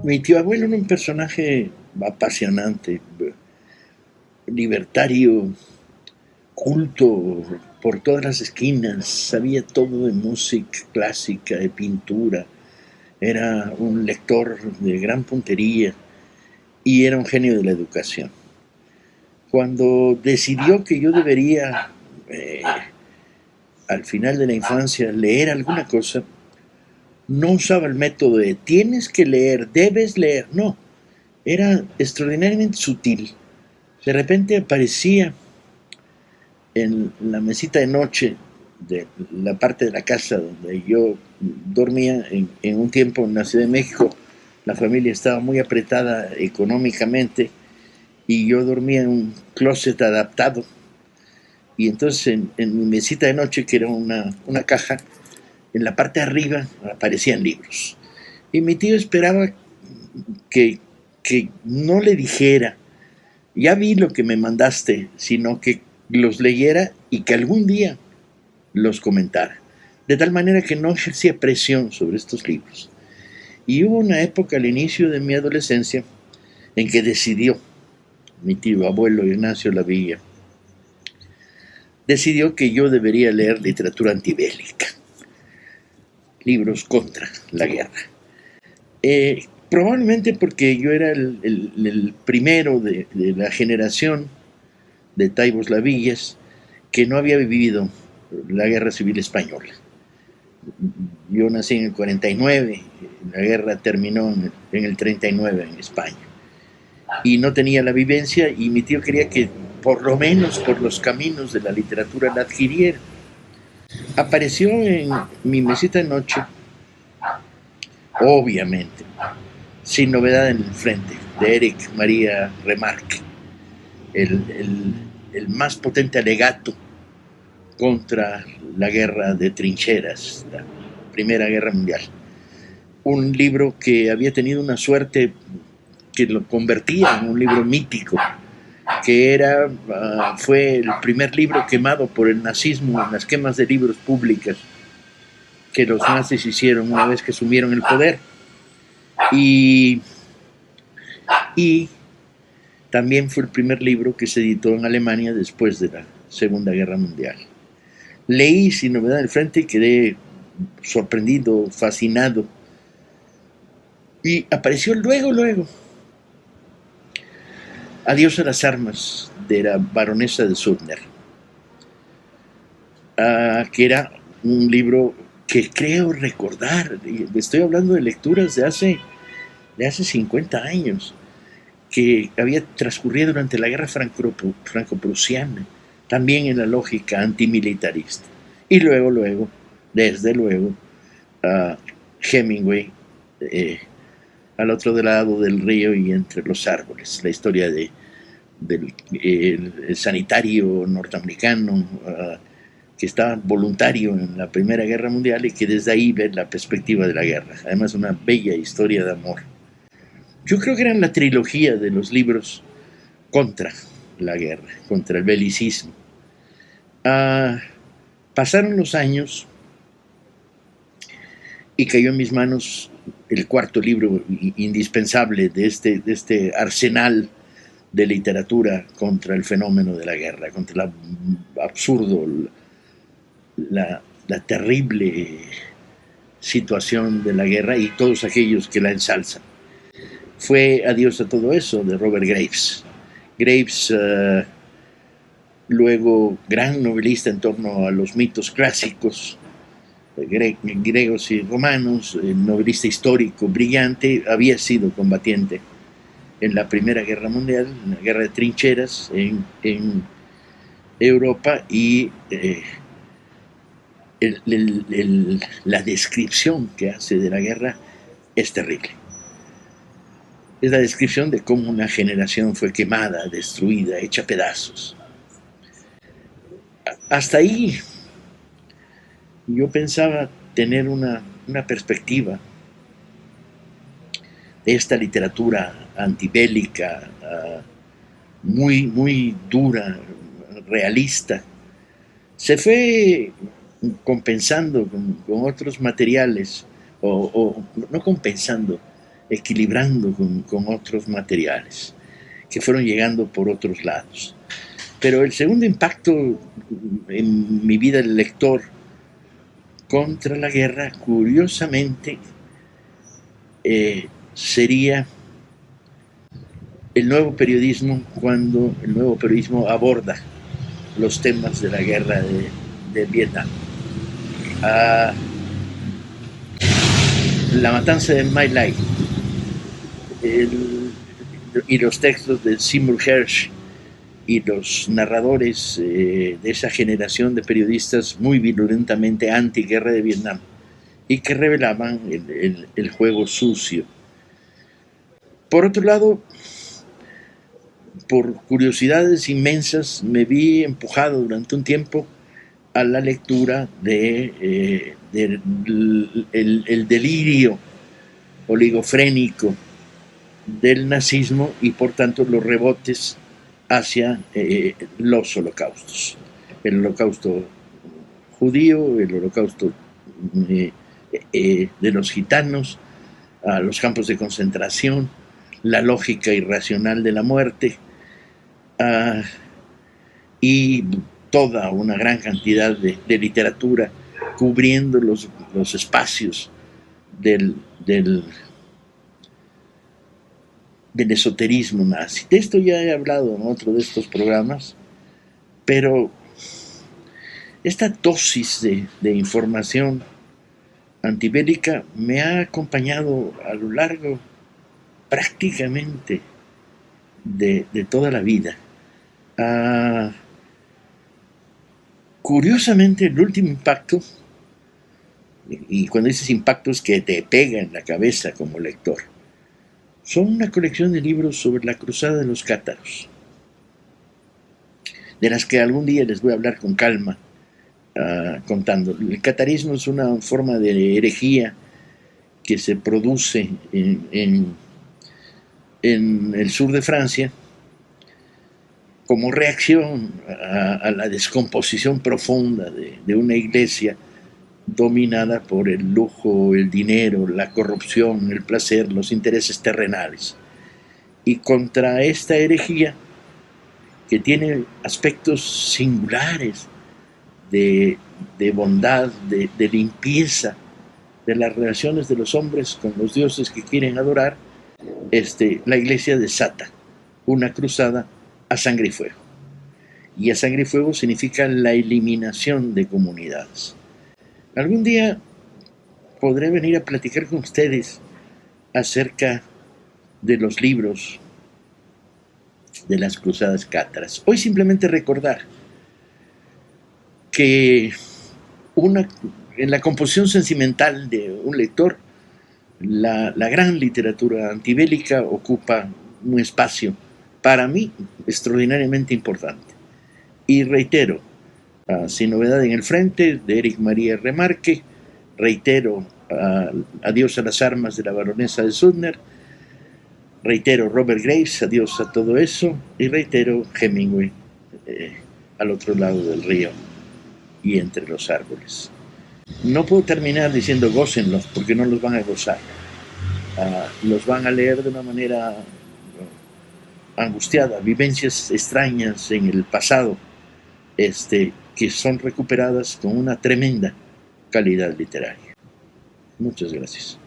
Mi tío abuelo era un personaje apasionante, libertario, culto por todas las esquinas, sabía todo de música clásica, de pintura, era un lector de gran puntería y era un genio de la educación. Cuando decidió que yo debería, al final de la infancia, leer alguna cosa, no usaba el método de tienes que leer, debes leer, no, era extraordinariamente sutil. De repente aparecía en la mesita de noche de la parte de la casa donde yo dormía en un tiempo en la Ciudad de México. La familia estaba muy apretada económicamente y yo dormía en un closet adaptado. Y entonces en mi mesita de noche, que era una caja, en la parte de arriba aparecían libros. Y mi tío esperaba que, que no le dijera, ya vi lo que me mandaste, sino que los leyera y que algún día los comentara. De tal manera que no ejercía presión sobre estos libros. Y hubo una época al inicio de mi adolescencia en que decidió, mi tío abuelo Ignacio Lavilla, decidió que yo debería leer literatura antibélica, libros contra la guerra. Probablemente porque yo era el primero de la generación de Taibos Lavillas que no había vivido la guerra civil española. Yo nací en el 49, la guerra terminó en el 39 en España. Y no tenía la vivencia y mi tío quería que por lo menos por los caminos de la literatura la adquiriera. Apareció en mi mesita de noche, obviamente, Sin novedad en el frente, de Eric María Remarque, el más potente alegato contra la guerra de trincheras, la Primera Guerra Mundial. Un libro que había tenido una suerte que lo convertía en un libro mítico, que fue el primer libro quemado por el nazismo en las quemas de libros públicas que los nazis hicieron una vez que asumieron el poder. Y también fue el primer libro que se editó en Alemania después de la Segunda Guerra Mundial. Leí Sin novedad en el frente y quedé sorprendido, fascinado. Y apareció luego Adiós a las armas, de la baronesa de Suttner, que era un libro que creo recordar, estoy hablando de lecturas de hace 50 años, que había transcurrido durante la guerra franco-prusiana, también en la lógica antimilitarista. Y luego, desde luego, Hemingway, al otro lado del río y entre los árboles, la historia del sanitario norteamericano que estaba voluntario en la Primera Guerra Mundial y que desde ahí ve la perspectiva de la guerra. Además, una bella historia de amor. Yo creo que eran la trilogía de los libros contra la guerra, contra el belicismo. Pasaron los años y cayó en mis manos el cuarto libro indispensable de este arsenal de literatura contra el fenómeno de la guerra, contra el absurdo, la terrible situación de la guerra y todos aquellos que la ensalzan. Fue Adiós a todo eso, de Robert Graves. Graves, luego gran novelista en torno a los mitos clásicos, griegos y romanos, novelista histórico brillante, había sido combatiente en la Primera Guerra Mundial, en la guerra de trincheras en Europa, y la descripción que hace de la guerra es terrible. Es la descripción de cómo una generación fue quemada, destruida, hecha pedazos. Hasta ahí yo pensaba tener una perspectiva de esta literatura antibélica, muy dura, realista. Se fue compensando con otros materiales, o no compensando, equilibrando con otros materiales que fueron llegando por otros lados. Pero el segundo impacto en mi vida de lector contra la guerra, curiosamente, sería el nuevo periodismo, cuando el nuevo periodismo aborda los temas de la guerra de Vietnam. La matanza de My Lai y los textos de Seymour Hersh y los narradores de esa generación de periodistas muy virulentamente anti-guerra de Vietnam y que revelaban el juego sucio. Por otro lado, por curiosidades inmensas, me vi empujado durante un tiempo a la lectura del delirio oligofrénico del nazismo y por tanto los rebotes hacia los holocaustos. El holocausto judío, el holocausto de los gitanos, a los campos de concentración, la lógica irracional de la muerte, y toda una gran cantidad de literatura cubriendo los espacios del esoterismo nazi. De esto ya he hablado en otro de estos programas, pero esta dosis de información antibélica me ha acompañado a lo largo prácticamente de toda la vida. Curiosamente, el último impacto, y cuando dices impacto es que te pega en la cabeza como lector, son una colección de libros sobre la cruzada de los cátaros, de las que algún día les voy a hablar con calma, contando. El catarismo es una forma de herejía que se produce en el sur de Francia como reacción a la descomposición profunda de una iglesia dominada por el lujo, el dinero, la corrupción, el placer, los intereses terrenales. Y contra esta herejía, que tiene aspectos singulares de bondad, de limpieza de las relaciones de los hombres con los dioses que quieren adorar, la iglesia desata una cruzada a sangre y fuego. Y a sangre y fuego significa la eliminación de comunidades. Algún día podré venir a platicar con ustedes acerca de los libros de las cruzadas cátaras. Hoy simplemente recordar que en la composición sentimental de un lector, la gran literatura antibélica ocupa un espacio para mí extraordinariamente importante. Y reitero, Sin novedad en el frente, de Éric María Remarque, reitero, Adiós a las armas, de la baronesa de Suttner, reitero, Robert Graves, Adiós a todo eso, y reitero, Hemingway, Al otro lado del río y entre los árboles. No puedo terminar diciendo gócenlos, porque no los van a gozar. Los van a leer de una manera angustiada, vivencias extrañas en el pasado, que son recuperadas con una tremenda calidad literaria. Muchas gracias.